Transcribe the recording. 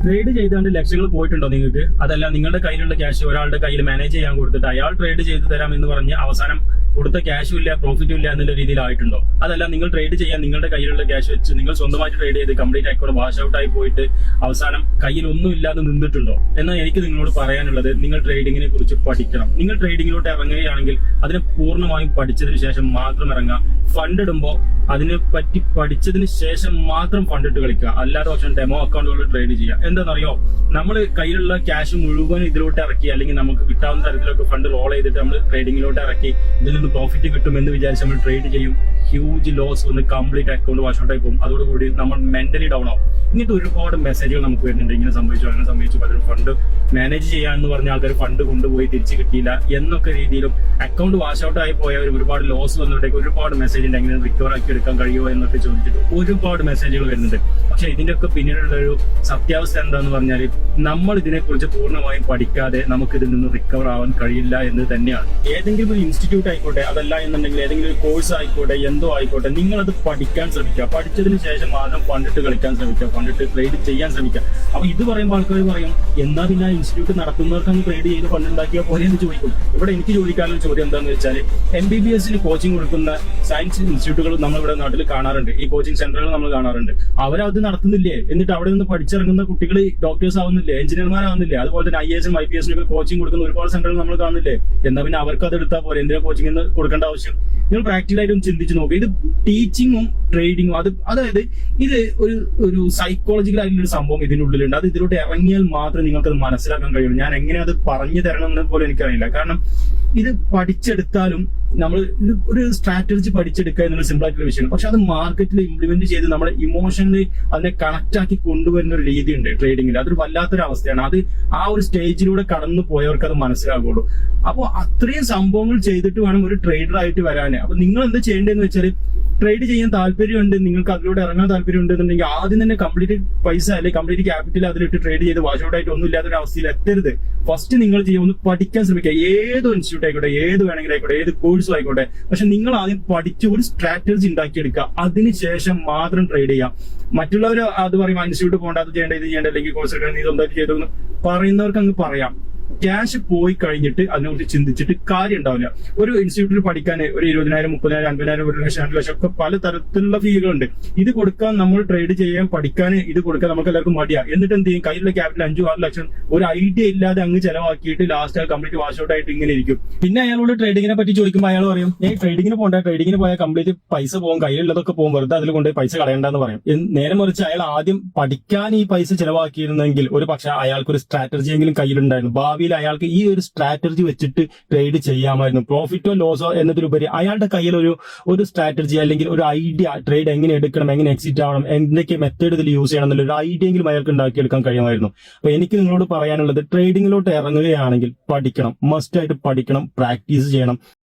Trade ചെയ്തുകൊണ്ട് ലക്ഷങ്ങൾ പോയിട്ടുണ്ടോ നിങ്ങൾക്ക്? അതല്ല നിങ്ങളുടെ കയ്യിലുള്ള ക്യാഷ് ഒരാളുടെ കയ്യിൽ മാനേജ് ചെയ്യാൻ കൊടുത്തിട്ട് അയാൾ ട്രേഡ് ചെയ്ത് തരാം എന്ന് പറഞ്ഞ് അവസാനം കൊടുത്ത ക്യാഷും ഇല്ല പ്രോഫിറ്റും ഇല്ല എന്നുള്ള രീതിയിലായിട്ടുണ്ടോ? അതല്ല നിങ്ങൾ ട്രേഡ് ചെയ്യാൻ നിങ്ങളുടെ കയ്യിലുള്ള ക്യാഷ് വെച്ച് നിങ്ങൾ സ്വന്തമായിട്ട് ട്രേഡ് ചെയ്ത് കംപ്ലീറ്റ് അക്കൗണ്ട് വാഷ് ഔട്ട് ആയി പോയിട്ട് അവസാനം കയ്യിൽ ഒന്നും ഇല്ലാതെ നിന്നിട്ടുണ്ടോ? എന്നാൽ എനിക്ക് നിങ്ങളോട് പറയാനുള്ളത്, നിങ്ങൾ ട്രേഡിങ്ങിനെ കുറിച്ച് പഠിക്കണം. നിങ്ങൾ ട്രേഡിങ്ങിലോട്ട് ഇറങ്ങുകയാണെങ്കിൽ അതിനെ പൂർണ്ണമായും പഠിച്ചതിന് ശേഷം മാത്രം ഇറങ്ങുക. ഫണ്ട് ഇടുമ്പോൾ അതിനെ പറ്റി പഠിച്ചതിന് ശേഷം മാത്രം ഫണ്ട് ഇട്ട് കളിക്കുക. അല്ലാതെ പക്ഷേ ഡെമോ അക്കൗണ്ടുകളിൽ ട്രേഡ് ചെയ്യുക. എന്താണെന്നറിയോ, നമ്മൾ കയ്യിലുള്ള ക്യാഷ് മുഴുവൻ ഇതിലോട്ട് ഇറക്കി അല്ലെങ്കിൽ നമുക്ക് കിട്ടാവുന്ന തരത്തിലൊക്കെ ഫണ്ട് റോൾ ചെയ്തിട്ട് നമ്മൾ ട്രേഡിങ്ങിലോട്ട് ഇറക്കി ഇതിൽ നിന്ന് പ്രോഫിറ്റ് കിട്ടുമെന്ന് വിചാരിച്ച് നമ്മൾ ട്രേഡ് ചെയ്യും. ഹ്യൂജ് ലോസ് വന്ന് കംപ്ലീറ്റ് അക്കൗണ്ട് വാഷ് ഔട്ട് ആയി പോകും. അതോടുകൂടി നമ്മൾ മെന്റലി ഡൗൺ ആവും. ഇങ്ങനത്തെ ഒരുപാട് മെസ്സേജുകൾ നമുക്ക് വരുന്നുണ്ട്. ഇങ്ങനെ സംഭവിച്ചു, അങ്ങനെ സംഭവിച്ചു, പലരും ഫണ്ട് മാനേജ് ചെയ്യാന്ന് പറഞ്ഞ ആൾക്കാർ ഫണ്ട് കൊണ്ടുപോയി തിരിച്ചു കിട്ടിയില്ല എന്നൊക്കെ രീതിയിലും അക്കൗണ്ട് വാഷ് ഔട്ട് ആയി പോയ ഒരുപാട് ലോസ് വന്നിട്ടേക്ക് ഒരുപാട് മെസ്സേജ് ഉണ്ട്. എങ്ങനെ റിക്കവർ ആക്കി എടുക്കാൻ കഴിയുമോ എന്നൊക്കെ ചോദിച്ചിട്ട് ഒരുപാട് മെസ്സേജുകൾ വരുന്നുണ്ട്. പക്ഷെ ഇതിന്റെയൊക്കെ പിന്നീടുള്ള ഒരു സത്യാവസ്ഥ എന്താന്ന് പറഞ്ഞാൽ, നമ്മൾ ഇതിനെക്കുറിച്ച് പൂർണ്ണമായും പഠിക്കാതെ നമുക്ക് ഇതിൽ നിന്ന് റിക്കവർ ആവാൻ കഴിയില്ല എന്ന് തന്നെയാണ്. ഏതെങ്കിലും ഒരു ഇൻസ്റ്റിറ്റ്യൂട്ട് ആയിക്കോട്ടെ, അതല്ല എന്നുണ്ടെങ്കിൽ ഏതെങ്കിലും ഒരു കോഴ്സ് ആയിക്കോട്ടെ, എന്തോ ആയിക്കോട്ടെ, നിങ്ങളത് പഠിക്കാൻ ശ്രമിക്കുക. പഠിച്ചതിന് ശേഷം ആദ്യം ഫണ്ടിട്ട് കളിക്കാൻ ശ്രമിക്കുക, ഫണ്ടിട്ട് ട്രേഡ് ചെയ്യാൻ ശ്രമിക്കുക. അപ്പൊ ഇത് പറയുമ്പോൾ ആൾക്കാർ പറയും, എന്നാ പിന്നെ ഇൻസ്റ്റിറ്റ്യൂട്ട് നടത്തുന്നവർക്ക് അങ്ങ് ട്രേഡ് ചെയ്ത് ഫണ്ട് ഉണ്ടാക്കിയാൽ പോലെ എന്ന് ചോദിക്കും. ഇവിടെ എനിക്ക് ചോദിക്കാനുള്ള ചോദ്യം എന്താണെന്ന് വെച്ചാൽ, MBBS കോച്ചിങ് കൊടുക്കുന്ന സയൻസ് ഇൻസ്റ്റിറ്റ്യൂട്ടുകൾ നമ്മളിവിടെ നാട്ടിൽ കാണാറുണ്ട്. ഈ കോച്ചിങ് സെന്ററുകൾ നമ്മൾ കാണാറുണ്ട്. അവരത് നടത്തുന്നില്ലേ? എന്നിട്ട് അവിടെ നിന്ന് പഠിച്ചിറങ്ങുന്ന കുട്ടികൾ ഡോക്ടേഴ്സ് ആവുന്നില്ലേ, എഞ്ചിനീയർമാരാവുന്നില്ലേ? അതുപോലെ തന്നെ IAS IPS കോച്ചിങ് കൊടുക്കുന്ന ഒരുപാട് സെന്ററുകൾ നമ്മൾ കാണുന്നില്ലേ? എന്നാ പിന്നെ അവർക്ക് അത് എടുത്താൽ പോലെ, എന്തിനാ കോച്ചിങ് കൊടുക്കേണ്ട ആവശ്യം? നിങ്ങൾ പ്രാക്ടിക്കലായിട്ട് ഒന്ന് ചിന്തിച്ച് നോക്കുക. ഇത് ടീച്ചിങ്ങും ട്രേഡിങ്ങും അതായത് ഇത് ഒരു സൈക്കോളജിക്കൽ ആയിട്ടുള്ള ഒരു സംഭവം ഇതിനുള്ളിലുണ്ട്. അത് ഇതിലോട്ട് ഇറങ്ങിയാൽ മാത്രമേ നിങ്ങൾക്ക് അത് മനസ്സിലാക്കാൻ കഴിയുള്ളൂ. ഞാൻ എങ്ങനെ അത് പറഞ്ഞു തരണം എന്ന് പോലും എനിക്കറിയില്ല. കാരണം ഇത് പഠിച്ചെടുത്താലും നമ്മൾ ഒരു സ്ട്രാറ്റജി പഠിച്ചെടുക്കുക എന്നുള്ള സിമ്പിൾ ആയിട്ടുള്ള വിഷയമാണ്. പക്ഷെ അത് മാർക്കറ്റിൽ ഇംപ്ലിമെന്റ് ചെയ്ത് നമ്മുടെ ഇമോഷനിൽ അതിനെ കണക്ട് ആക്കി കൊണ്ടുവരുന്ന ഒരു രീതിയുണ്ട് ട്രേഡിങ്ങിൽ. അതൊരു വല്ലാത്തൊരു അവസ്ഥയാണ്. അത് ആ ഒരു സ്റ്റേജിലൂടെ കടന്നു പോയവർക്ക് അത് മനസ്സിലാകുള്ളൂ. അപ്പോൾ അത്രയും സംഭവങ്ങൾ ചെയ്തിട്ട് വേണം ഒരു ട്രേഡർ ആയിട്ട് വരാൻ. അപ്പൊ നിങ്ങൾ എന്താ ചെയ്യേണ്ടതെന്ന് വെച്ചാൽ, ട്രേഡ് ചെയ്യാൻ താല്പര്യമുണ്ട്, നിങ്ങൾക്ക് അതിലൂടെ ഇറങ്ങാൻ താല്പര്യമുണ്ട് എന്നുണ്ടെങ്കിൽ ആദ്യം തന്നെ കംപ്ലീറ്റ് പൈസ അല്ലെങ്കിൽ കംപ്ലീറ്റ് ക്യാപിറ്റൽ അതിലിട്ട് ട്രേഡ് ചെയ്ത് വാഷ് ഔട്ട് ആയിട്ട് ഒന്നും ഇല്ലാത്തൊരു അവസ്ഥയിൽ എത്തരുത്. ഫസ്റ്റ് നിങ്ങൾ ചെയ്യുക, ഒന്ന് പഠിക്കാൻ ശ്രമിക്കുക. ഏത് ഇൻസ്റ്റിറ്റ്യൂട്ട് ആയിക്കോട്ടെ, ഏത് വേണമെങ്കിലും ആയിക്കോട്ടെ, ഏത് കോഴ്സും ആയിക്കോട്ടെ, പക്ഷെ നിങ്ങൾ ആദ്യം പഠിച്ച് ഒരു സ്ട്രാറ്റജി ഉണ്ടാക്കിയെടുക്കുക. അതിനുശേഷം മാത്രം ട്രേഡ് ചെയ്യാം. മറ്റുള്ളവർ അത് പറയും, ഇൻസ്റ്റിറ്റ്യൂട്ട് പോകേണ്ട, അത് ചെയ്യേണ്ട, ഇത് ചെയ്യേണ്ട, അല്ലെങ്കിൽ കോഴ്സ് എടുക്കണം, നീ സ്വന്തമായിട്ട് ചെയ്തെന്ന് പറയുന്നവർക്ക് അങ്ങ് പറയാം. ക്യാഷ് പോയി കഴിഞ്ഞിട്ട് അതിനെക്കുറിച്ച് ചിന്തിച്ചിട്ട് കാര്യം ഉണ്ടാവില്ല. ഒരു ഇൻസ്റ്റിറ്റ്യൂട്ടിൽ പഠിക്കാൻ ഒരു 20,000, 30,000, 50,000, 1 ലക്ഷം, 2 ലക്ഷം ഒക്കെ പല തരത്തിലുള്ള ഫീകളുണ്ട്. ഇത് കൊടുക്കാൻ, നമ്മൾ ട്രേഡ് ചെയ്യാൻ പഠിക്കാൻ ഇത് കൊടുക്കാൻ നമുക്ക് എല്ലാവർക്കും മടിയാ. എന്നിട്ട് എന്ത് ചെയ്യും? കയ്യിലുള്ള ക്യാപിറ്റൽ 5-6 ലക്ഷം ഒരു ഐഡിയ ഇല്ലാതെ അങ്ങ് ചെലവാക്കിയിട്ട് ലാസ്റ്റ് കംപ്ലീറ്റ് വാഷ് ഔട്ട് ആയിട്ട് ഇങ്ങനെ ഇരിക്കും. പിന്നെ അയാളോട് ട്രേഡിങ്ങിനെ പറ്റി ചോദിക്കുമ്പോൾ അയാൾ പറയും, ട്രേഡിങ്ങിന് പോകണ്ട, ട്രേഡിങ്ങിന് പോയാൽ കംപ്ലീറ്റ് പൈസ പോകും, കയ്യിലുള്ളതൊക്കെ പോകും, വെറുതെ അതിൽ കൊണ്ട് പൈസ കളയണ്ടെന്ന് പറയും. നേരെ മറിച്ച് അയാൾ ആദ്യം പഠിക്കാൻ ഈ പൈസ ചെലവാക്കിയിരുന്നെങ്കിൽ ഒരു പക്ഷെ അയാൾക്കൊരു സ്ട്രാറ്റജി എങ്കിലും കയ്യിലുണ്ടായിരുന്നു. ഭാവിയിൽ അയാൾക്ക് ഈ ഒരു സ്ട്രാറ്റജി വെച്ചിട്ട് ട്രേഡ് ചെയ്യാമായിരുന്നു. പ്രോഫിറ്റോ ലോസോ എന്നതിലുപരി അയാളുടെ കയ്യിൽ ഒരു സ്ട്രാറ്റജി അല്ലെങ്കിൽ ഒരു ഐഡിയ, ട്രേഡ് എങ്ങനെ എടുക്കണം, എങ്ങനെ എക്സിറ്റ് ആവണം, എന്തൊക്കെ മെത്തേഡ് ഇതിൽ യൂസ് ചെയ്യണം എന്നുള്ള ഒരു ഐഡിയ എങ്കിലും അയാൾക്ക് ഉണ്ടാക്കിയെടുക്കാൻ കഴിയുമായിരുന്നു. അപ്പൊ എനിക്ക് നിങ്ങളോട് പറയാനുള്ളത്, ട്രേഡിങ്ങിലോട്ട് ഇറങ്ങുകയാണെങ്കിൽ പഠിക്കണം, മസ്റ്റ് ആയിട്ട് പഠിക്കണം, പ്രാക്ടീസ് ചെയ്യണം.